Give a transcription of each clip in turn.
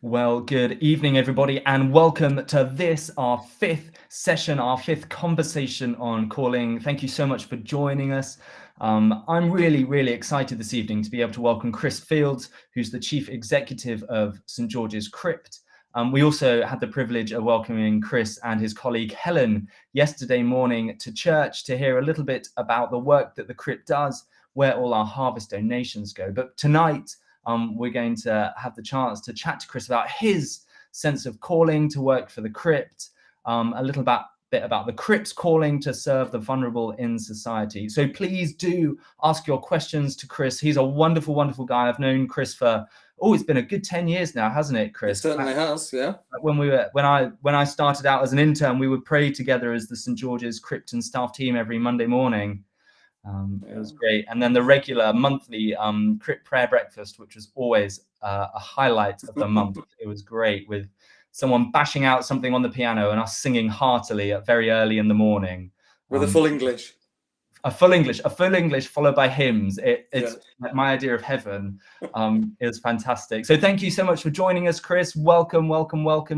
Well, good evening, everybody, and welcome to this, our fifth session, our fifth conversation on calling. Thank you so much for joining us. I'm really excited this evening to be able to welcome Chris Fields, who's the Chief Executive of St George's Crypt. We also had the privilege of welcoming Chris and his colleague Helen yesterday morning to church to hear a little bit about the work that the Crypt does, where all our harvest donations go. But tonight, we're going to have the chance to chat to Chris about his sense of calling to work for the Crypt, a little bit about the Crypt's calling to serve the vulnerable in society. So please do ask your questions to Chris. He's a wonderful guy. I've known Chris for, it's been a good 10 years now, hasn't it, Chris? It certainly has, yeah. When I started out as an intern, we would pray together as the St George's Crypt and staff team every Monday morning. It was great. And then the regular monthly Crypt prayer breakfast, which was always a highlight of the month. It was great, with someone bashing out something on the piano and us singing heartily at very early in the morning. With a full English. A full English followed by hymns. It's like my idea of heaven. It was fantastic. So thank you so much for joining us, Chris. Welcome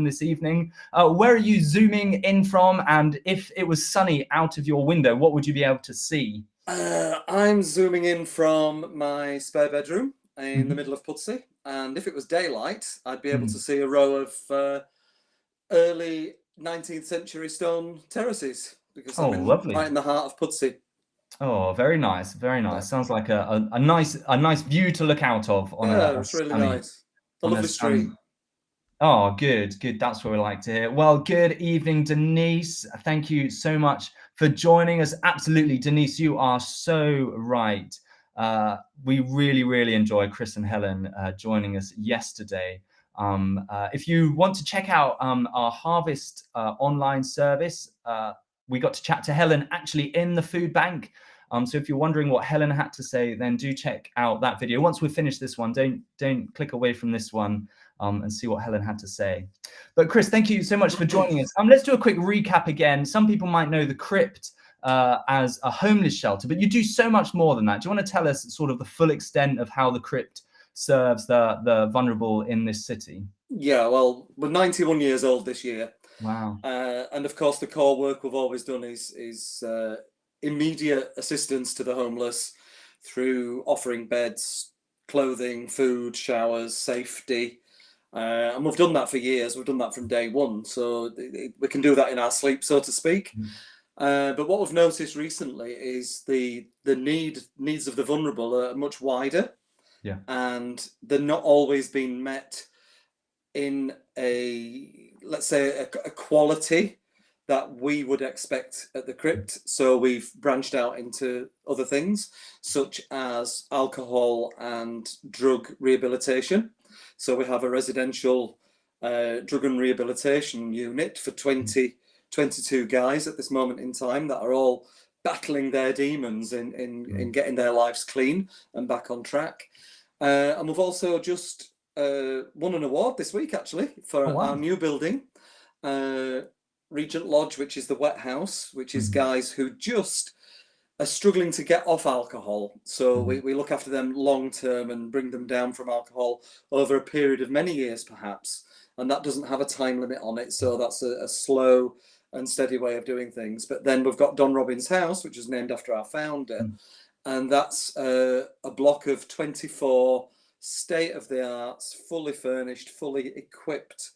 this evening. Where are you zooming in from? And if it was sunny out of your window, what would you be able to see? I'm zooming in from my spare bedroom in the middle of Pudsey, and if it was daylight, I'd be able to see a row of early 19th century stone terraces, because I'm lovely. right in the heart of Pudsey. Oh, very nice. Sounds like a nice view to look out of. It's really nice. A lovely street. Oh, good. That's what we like to hear. Well, good evening, Denise. Thank you so much for joining us. Absolutely, Denise, you are so right. We really enjoyed Chris and Helen joining us yesterday. If you want to check out our Harvest online service, we got to chat to Helen actually in the food bank. So if you're wondering what Helen had to say, then do check out that video. Once we've finished this one, don't click away from this one and see what Helen had to say. But Chris, thank you so much for joining us. Let's do a quick recap again. Some people might know the Crypt as a homeless shelter, but you do so much more than that. Do you want to tell us sort of the full extent of how the Crypt serves the vulnerable in this city? Yeah, well, we're 91 years old this year. Wow. And of course, the core work we've always done is immediate assistance to the homeless through offering beds, clothing, food, showers, safety. And we've done that for years. We've done that from day one. So we can do that in our sleep, so to speak. But what we've noticed recently is the needs of the vulnerable are much wider. Yeah. And they're not always being met in let's say a quality that we would expect at the Crypt. So we've branched out into other things, such as alcohol and drug rehabilitation. So we have a residential drug and rehabilitation unit for 22 guys at this moment in time that are all battling their demons in getting their lives clean and back on track. And we've also just won an award this week, actually, for our new building, Regent Lodge, which is the wet house, which is guys who just are struggling to get off alcohol. So we look after them long term and bring them down from alcohol over a period of many years, perhaps. And that doesn't have a time limit on it. So that's a slow and steady way of doing things. But then we've got Don Robbins House, which is named after our founder. And that's a block of 24 state-of-the-art, fully furnished, fully equipped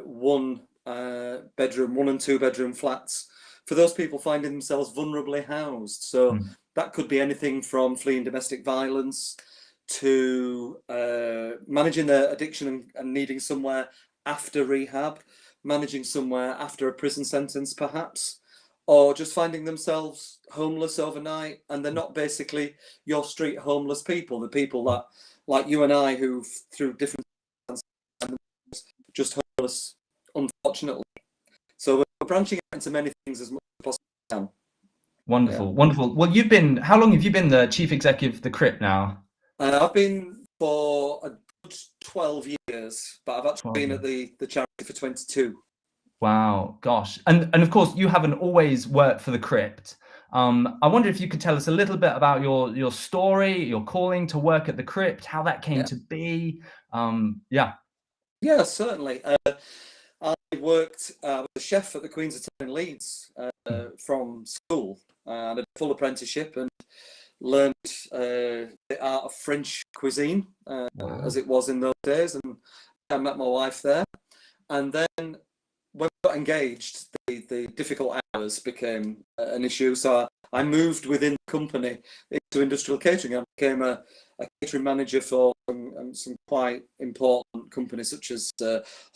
one and two bedroom flats for those people finding themselves vulnerably housed. So that could be anything from fleeing domestic violence to managing their addiction and needing somewhere after rehab, managing somewhere after a prison sentence perhaps, or just finding themselves homeless overnight. And they're not basically your street homeless people, the people that, like you and I, who through different just homeless, unfortunately. So we're branching out into many things as much as possible. Wonderful. Well, how long have you been the chief executive of the Crypt now? I've been for a good 12 years, but I've actually been at the charity for 22. Wow, gosh. And of course, you haven't always worked for the Crypt. I wonder if you could tell us a little bit about your story, your calling to work at the Crypt, how that came to be. Yeah, certainly. I worked with a chef at the Queen's Hotel in Leeds from school, and a full apprenticeship, and learned the art of French cuisine Wow. as it was in those days, and I met my wife there. And then when we got engaged, the difficult hours became an issue. So I moved within the company into industrial catering. I became a catering manager for some quite important companies such as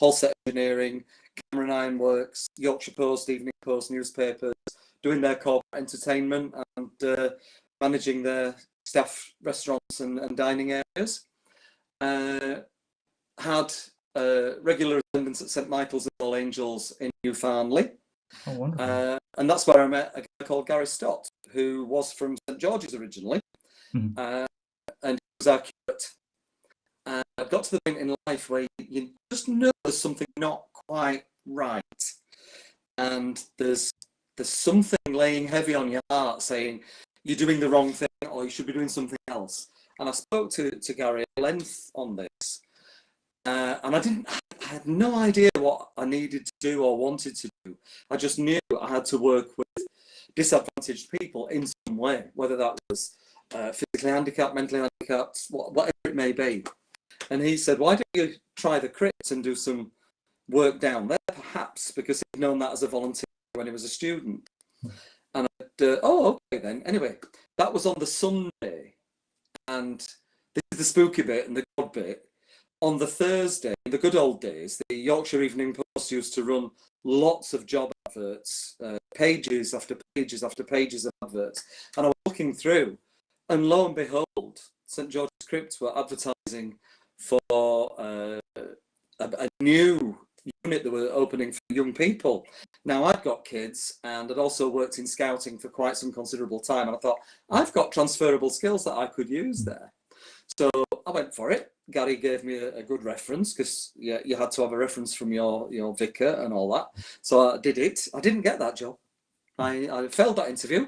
Halset Engineering, Cameron Ironworks, Yorkshire Post, Evening Post newspapers, doing their corporate entertainment and managing their staff restaurants and dining areas. Had regular attendance at St Michael's and All Angels in New Farnley. Oh, wonderful. And that's where I met a guy called Gary Stott, who was from St George's originally, Mhm. and he was our curate. And I got to the point in life where you just know there's something not quite right, and there's something laying heavy on your heart saying you're doing the wrong thing or you should be doing something else. And I spoke to Gary at length on this. And I had no idea what I needed to do or wanted to do. I just knew I had to work with disadvantaged people in some way, whether that was physically handicapped, mentally handicapped, whatever it may be. And he said, why don't you try the crypt and do some work down there, perhaps, because he'd known that as a volunteer when he was a student. And I said, oh, okay then. Anyway, that was on the Sunday. And this is the spooky bit and the God bit. On the Thursday, in the good old days, the Yorkshire Evening Post used to run lots of job adverts, pages after pages after pages of adverts. And I was looking through, and lo and behold, St George's Crypt were advertising for a new unit that were opening for young people. Now, I'd got kids and I'd also worked in scouting for quite some considerable time. And I thought, I've got transferable skills that I could use there. So I went for it. Gary gave me a good reference because you had to have a reference from your vicar and all that. So I did it. I didn't get that job. I failed that interview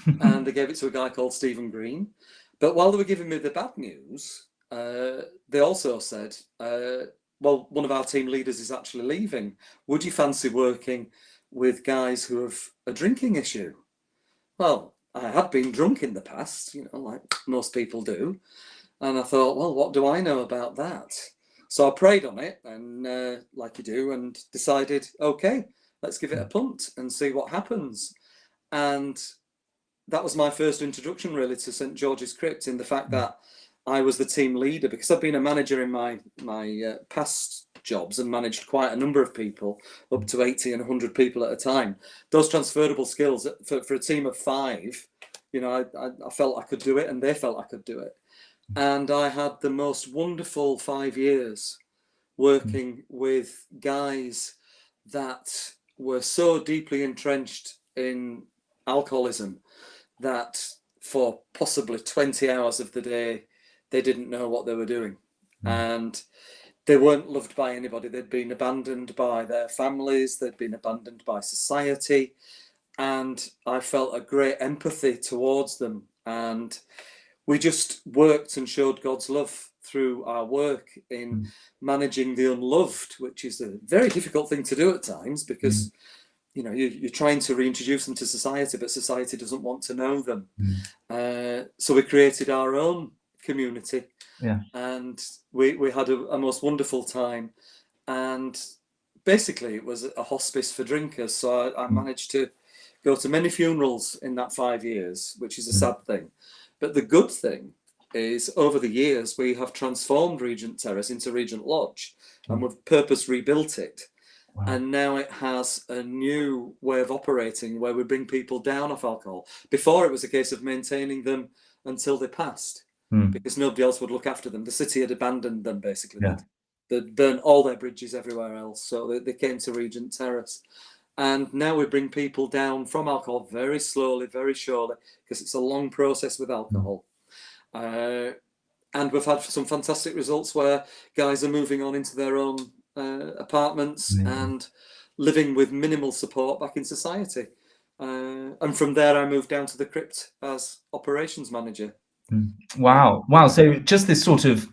and they gave it to a guy called Stephen Green. But while they were giving me the bad news, they also said, well, one of our team leaders is actually leaving. Would you fancy working with guys who have a drinking issue? Well, I had been drunk in the past, like most people do. And I thought, well, what do I know about that? So I prayed on it, and like you do, and decided, okay, let's give it a punt and see what happens. And that was my first introduction, really, to St George's Crypt, in the fact that I was the team leader, because I've been a manager in my past jobs and managed quite a number of people, up to 80 and 100 people at a time. Those transferable skills for a team of 5, I felt I could do it, and they felt I could do it. And I had the most wonderful 5 years working with guys that were so deeply entrenched in alcoholism that for possibly 20 hours of the day, they didn't know what they were doing. And they weren't loved by anybody. They'd been abandoned by their families. They'd been abandoned by society. And I felt a great empathy towards them. And we just worked and showed God's love through our work in managing the unloved, which is a very difficult thing to do at times, because you're trying to reintroduce them to society, but society doesn't want to know them. So we created our own community, and we had a most wonderful time. And basically it was a hospice for drinkers. So I managed to go to many funerals in that 5 years, which is a sad thing. But the good thing is, over the years, we have transformed Regent Terrace into Regent Lodge, and we've purpose rebuilt it. Wow. And now it has a new way of operating where we bring people down off alcohol. Before, it was a case of maintaining them until they passed, because nobody else would look after them. The city had abandoned them, basically. They'd burnt all their bridges everywhere else. So they came to Regent Terrace. And now we bring people down from alcohol very slowly, very surely, because it's a long process with alcohol. And we've had some fantastic results where guys are moving on into their own apartments and living with minimal support back in society. And from there, I moved down to the crypt as operations manager. Wow. So just this sort of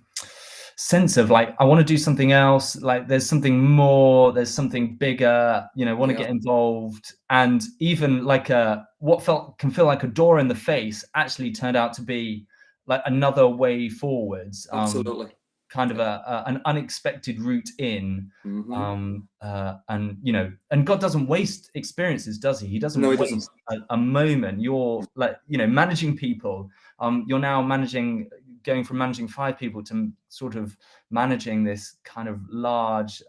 sense of like, I want to do something else, like there's something more, there's something bigger, you know, want to Yeah, get involved. And even like what can feel like a door in the face actually turned out to be like another way forwards. absolutely. Kind of Yeah. an unexpected route in. Hmm. And you know, and God doesn't waste experiences, does he? He No, doesn't he doesn't. waste a moment. You're like, you know, managing people. You're now going from managing 5 people to sort of managing this kind of large,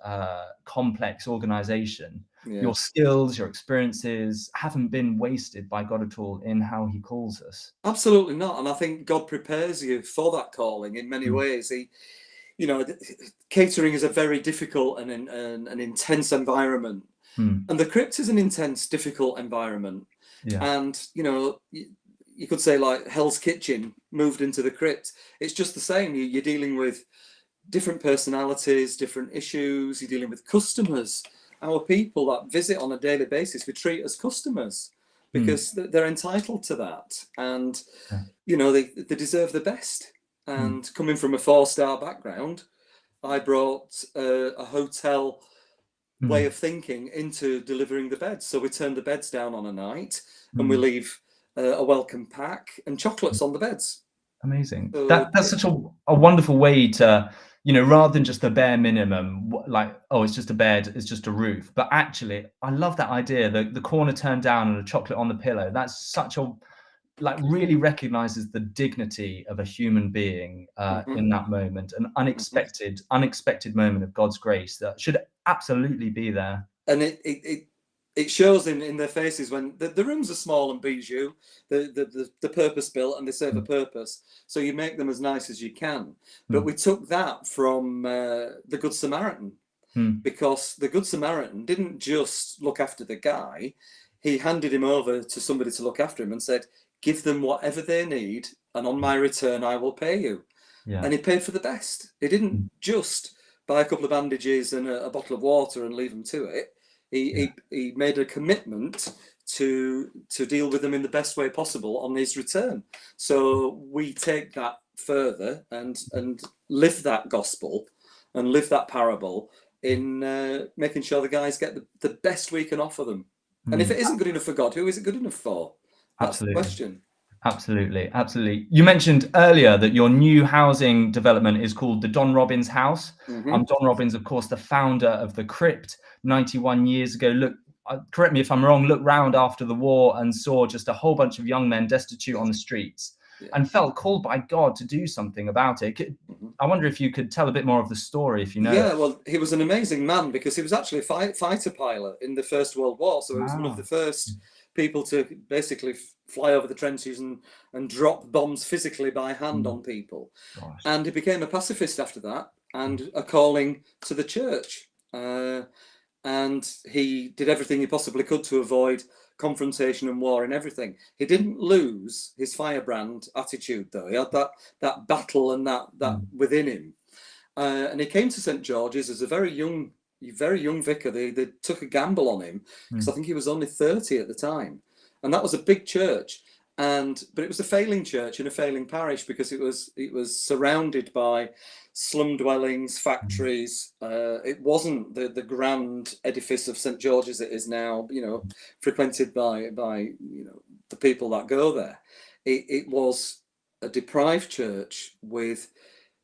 complex organization. Yeah. Your skills, your experiences haven't been wasted by God at all in how he calls us. Absolutely not. And I think God prepares you for that calling in many Mm, ways. You know, catering is a very difficult and an intense environment. mm, And the crypt is an intense, difficult environment. yeah. And, you know, you could say like Hell's Kitchen moved into the crypt. It's just the same. You're dealing with different personalities, different issues. You're dealing with customers. Our people that visit on a daily basis, we treat as customers Mm, because they're entitled to that. And, yeah. you know, they deserve the best. Mm, And coming from a 4-star background, I brought a hotel way mm, of thinking into delivering the beds. So we turn the beds down on a night and we mm. leave a welcome pack and chocolates on the beds. Amazing. So That's such a wonderful way to, you know, rather than just the bare minimum, like, oh, it's just a bed, it's just a roof. But actually, I love that idea, the corner turned down and a chocolate on the pillow. That's such a, like, really recognizes the dignity of a human being mhm, in that moment, an mhm. unexpected moment of God's grace that should absolutely be there. And it shows in their faces when the rooms are small and bijou, the purpose built and they serve a Mm, purpose. So you make them as nice as you can. But mm, we took that from the Good Samaritan, mm, because the Good Samaritan didn't just look after the guy, he handed him over to somebody to look after him and said, give them whatever they need, and on my return, I will pay you. yeah. And he paid for the best. He didn't Mm, just buy a couple of bandages and a bottle of water and leave them to it. yeah. He made a commitment to deal with them in the best way possible on his return. So we take that further and live that gospel and live that parable in making sure the guys get the best we can offer them. And if Mm, it isn't good enough for God, who is it good enough for? That's the absolutely. question. Absolutely, absolutely. You mentioned earlier that your new housing development is called the Don Robbins House. Hmm. Don Robbins, of course, the founder of the Crypt 91 years ago. Look, correct me if I'm wrong, looked round after the war and saw just a whole bunch of young men destitute on the streets Yeah. and felt called by God to do something about it. Mhm. I wonder if you could tell a bit more of the story, if you know it. Yeah, well, he was an amazing man because he was actually a fighter pilot in the First World War. So he was one of the Wow. first people to basically fly over the trenches and drop bombs physically by hand Mm, on people. gosh. And he became a pacifist after that and a calling to the church. And he did everything he possibly could to avoid confrontation and war and everything. He didn't lose his firebrand attitude, though. He had that battle and that Mm, within him. And he came to St George's as a very young vicar. They took a gamble on him because I mm, think he was only 30 at the time, and that was a big church. But it was a failing church in a failing parish because it was surrounded by slum dwellings, mm, factories. It wasn't the grand edifice of St George's it is now. You know, frequented by the people that go there. It was a deprived church with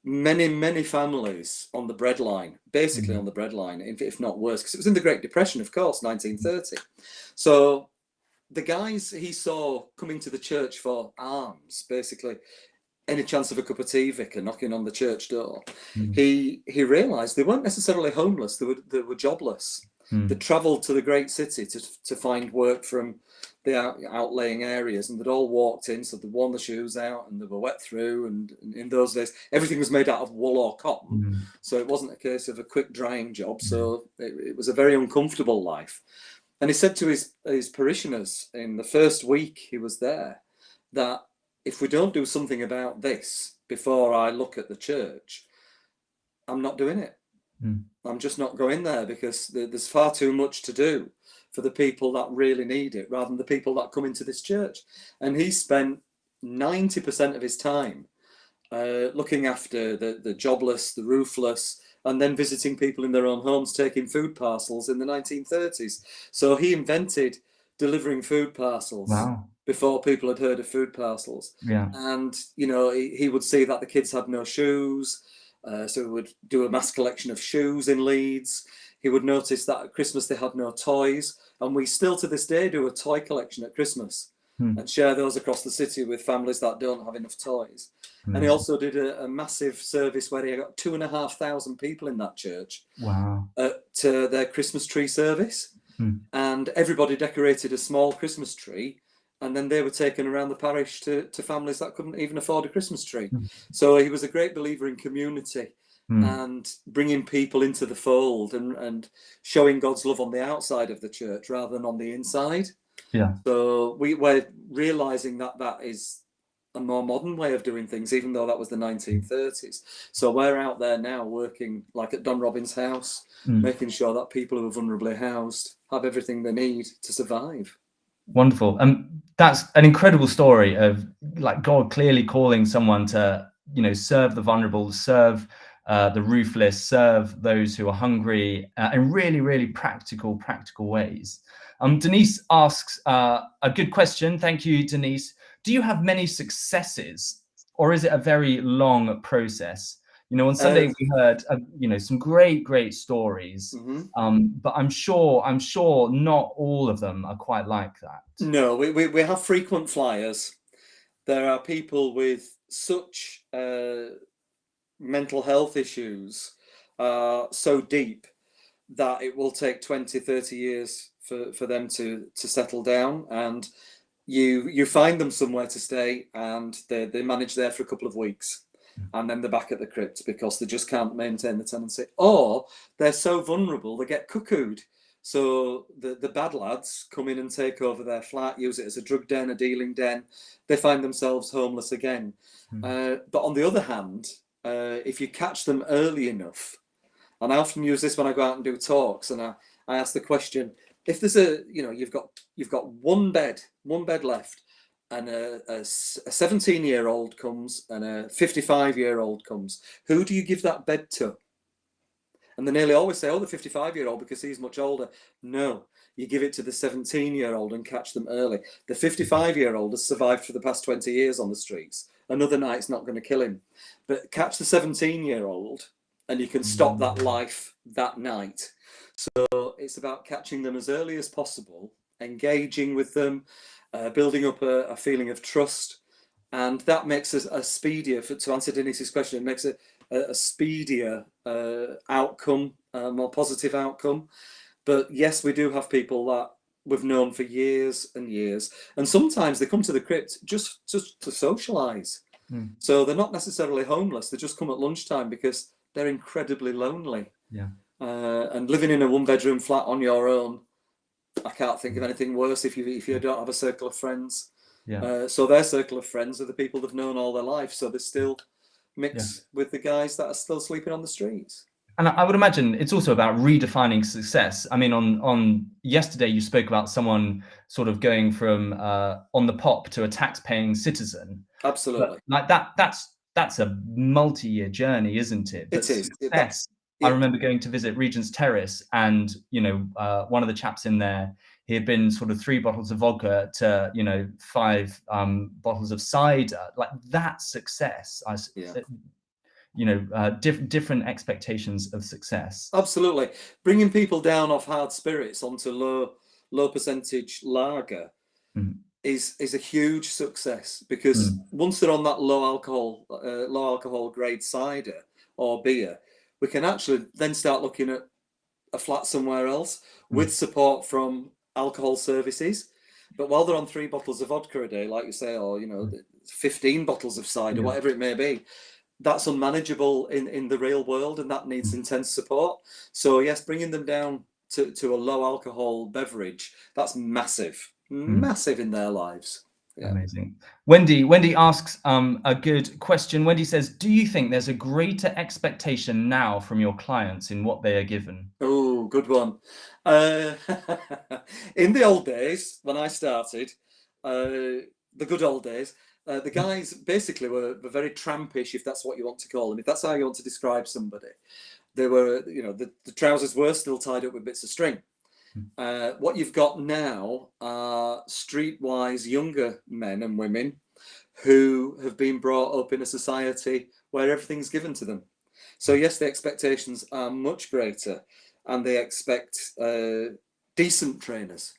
many families on the breadline, basically mm, on the breadline, if not worse, because it was in the Great Depression, of course, mm, 1930. So the guys he saw coming to the church for alms, basically any chance of a cup of tea, vicar, knocking on the church door, mm, he realised they weren't necessarily homeless; they were jobless. They mm, travelled to the great city to find work from the outlying areas, and they'd all walked in, so they'd worn the shoes out and they were wet through. And in those days, everything was made out of wool or cotton, mm, so it wasn't a case of a quick drying job. mm, So it was a very uncomfortable life. And he said to his parishioners in the first week he was there that if we don't do something about this before I look at the church, I'm not doing it. mm, I'm just not going there because there's far too much to do for the people that really need it rather than the people that come into this church. And he spent 90% of his time looking after the jobless, the roofless, and then visiting people in their own homes, taking food parcels in the 1930s. So he invented delivering food parcels Wow. before people had heard of food parcels. Yeah. And, you know, he would see that the kids had no shoes. So he would do a mass collection of shoes in Leeds. He would notice that at Christmas they had no toys. And we still to this day do a toy collection at Christmas and share those across the city with families that don't have enough toys. Amazing. And he also did a massive service where he got 2,500 people in that church Wow. to their Christmas tree service. And everybody decorated a small Christmas tree, and then they were taken around the parish to families that couldn't even afford a Christmas tree. So he was a great believer in community and bringing people into the fold and showing God's love on the outside of the church rather than on the inside. Yeah. So we're realizing that that is a more modern way of doing things, even though that was the 1930s. So we're out there now working like at Don Robbins' house, making sure that people who are vulnerably housed have everything they need to survive. Wonderful. That's an incredible story of like God clearly calling someone to, you know, serve the vulnerable, serve the roofless, serve those who are hungry in really, really practical ways. Denise asks a good question. Thank you, Denise. Do you have many successes, or is it a very long process? You know, on Sunday we heard, you know, some great stories, but I'm sure not all of them are quite like that. No, we have frequent flyers. There are people with such mental health issues so deep that it will take 20, 30 years for them to settle down, and you find them somewhere to stay, and they manage there for a couple of weeks, and then they're back at the crypt because they just can't maintain the tenancy, or they're so vulnerable they get cuckooed. So the bad lads come in and take over their flat, use it as a drug den, a dealing den. They find themselves homeless again. But on the other hand, if you catch them early enough, and I often use this when I go out and do talks, and I ask the question: if there's you've got one bed left, and a 17-year-old comes and a 55-year-old comes, who do you give that bed to? And they nearly always say, oh, the 55-year-old because he's much older. No, you give it to the 17-year-old and catch them early. The 55-year-old has survived for the past 20 years on the streets. Another night's not going to kill him. But catch the 17-year-old and you can stop that life that night. So it's about catching them as early as possible, engaging with them, building up a feeling of trust. And that makes us a speedier, to answer Denise's question, it makes it a speedier outcome, a more positive outcome. But yes, we do have people that we've known for years and years, and sometimes they come to the crypt just to socialize. So they're not necessarily homeless, they just come at lunchtime because they're incredibly lonely. And living in a one-bedroom flat on your own, I can't think of anything worse if you don't have a circle of friends. So their circle of friends are the people they've known all their life, so they still mix with the guys that are still sleeping on the streets. And I would imagine it's also about redefining success. I mean, on yesterday you spoke about someone sort of going from on the pop to a tax-paying citizen. Absolutely. But like that's a multi-year journey, isn't it? But it is. Success. I remember going to visit Regent's Terrace, and you know, one of the chaps in there, he had been sort of 3 bottles of vodka to 5 bottles of cider. Like that's success. Different expectations of success. Absolutely. Bringing people down off hard spirits onto low percentage lager is a huge success, because once they're on that low alcohol grade cider or beer, we can actually then start looking at a flat somewhere else with support from alcohol services. But while they're on 3 bottles of vodka a day, like you say, or 15 bottles of cider, whatever it may be, that's unmanageable in the real world, and that needs intense support. So yes, bringing them down to a low alcohol beverage, that's massive in their lives. Amazing. Wendy asks a good question. Wendy says, do you think there's a greater expectation now from your clients in what they are given? Oh, good one. In the old days when I started, the good old days, The guys basically were very trampish, if that's what you want to call them, if that's how you want to describe somebody. They were, the trousers were still tied up with bits of string. What you've got now are streetwise younger men and women who have been brought up in a society where everything's given to them. So yes, the expectations are much greater, and they expect decent trainers.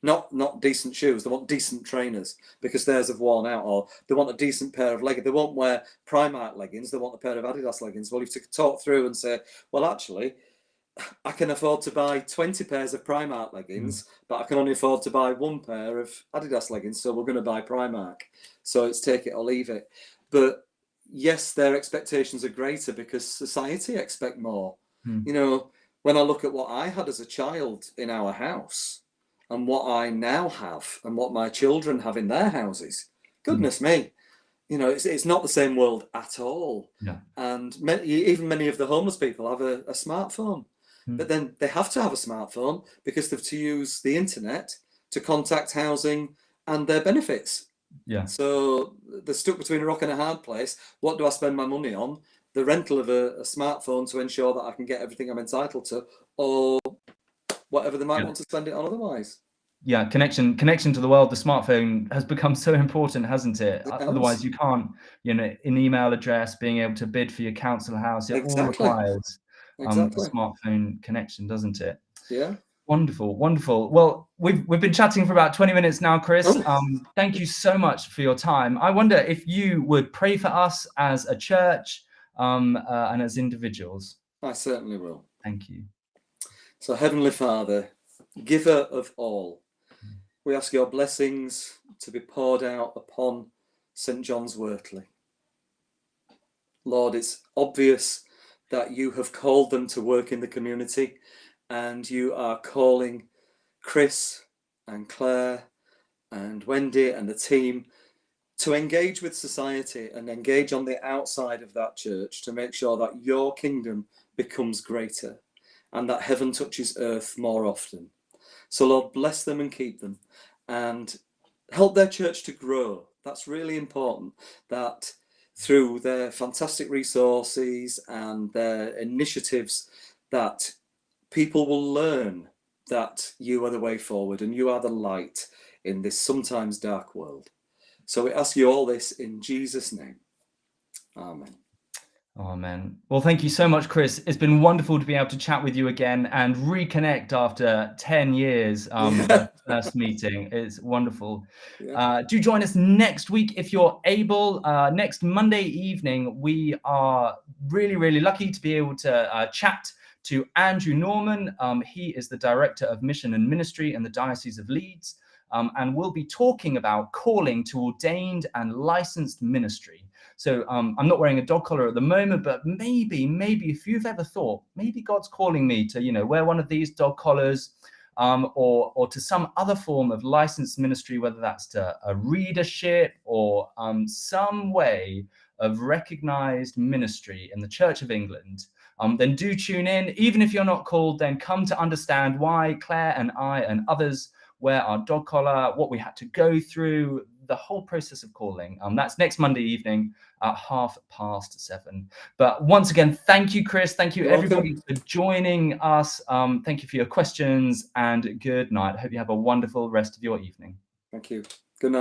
Not decent shoes. They want decent trainers because theirs have worn out, or they want a decent pair of leggings. They won't wear Primark leggings. They want a pair of Adidas leggings. Well, you have to talk through and say, well, actually, I can afford to buy 20 pairs of Primark leggings, but I can only afford to buy one pair of Adidas leggings. So we're going to buy Primark. So it's take it or leave it. But yes, their expectations are greater because society expect more. When I look at what I had as a child in our house, and what I now have and what my children have in their houses, goodness me, it's not the same world at all. Yeah. And even many of the homeless people have a smartphone, but then they have to have a smartphone because they've to use the internet to contact housing and their benefits. Yeah. So they're stuck between a rock and a hard place. What do I spend my money on? The rental of a smartphone to ensure that I can get everything I'm entitled to, or whatever they might want to spend it on otherwise. Yeah, connection to the world. The smartphone has become so important, hasn't it? Otherwise, you can't, an email address, being able to bid for your council house, it all requires a smartphone connection, doesn't it? Yeah. Wonderful. Well, we've been chatting for about 20 minutes now, Chris. Thank you so much for your time. I wonder if you would pray for us as a church and as individuals. I certainly will. Thank you. So, Heavenly Father, giver of all, we ask your blessings to be poured out upon St. John's Wortley. Lord, it's obvious that you have called them to work in the community, and you are calling Chris and Claire and Wendy and the team to engage with society and engage on the outside of that church to make sure that your kingdom becomes greater and that heaven touches earth more often. So Lord, bless them and keep them and help their church to grow. That's really important, that through their fantastic resources and their initiatives, that people will learn that you are the way forward and you are the light in this sometimes dark world. So we ask you all this in Jesus' name. Amen. Amen. Well, thank you so much, Chris. It's been wonderful to be able to chat with you again and reconnect after 10 years first meeting. It's wonderful. Do join us next week if you're able. Next Monday evening, we are really, really lucky to be able to chat to Andrew Norman. He is the Director of Mission and Ministry in the Diocese of Leeds, and we'll be talking about calling to ordained and licensed ministry. So I'm not wearing a dog collar at the moment, but maybe if you've ever thought, maybe God's calling me to, wear one of these dog collars, or to some other form of licensed ministry, whether that's to a readership or some way of recognized ministry in the Church of England, then do tune in. Even if you're not called, then come to understand why Claire and I and others wear our dog collar, what we had to go through, the whole process of calling. That's next Monday evening at 7:30. But once again, thank you, Chris. Thank you, everybody, for joining us. Thank you for your questions, and good night. I hope you have a wonderful rest of your evening. Thank you.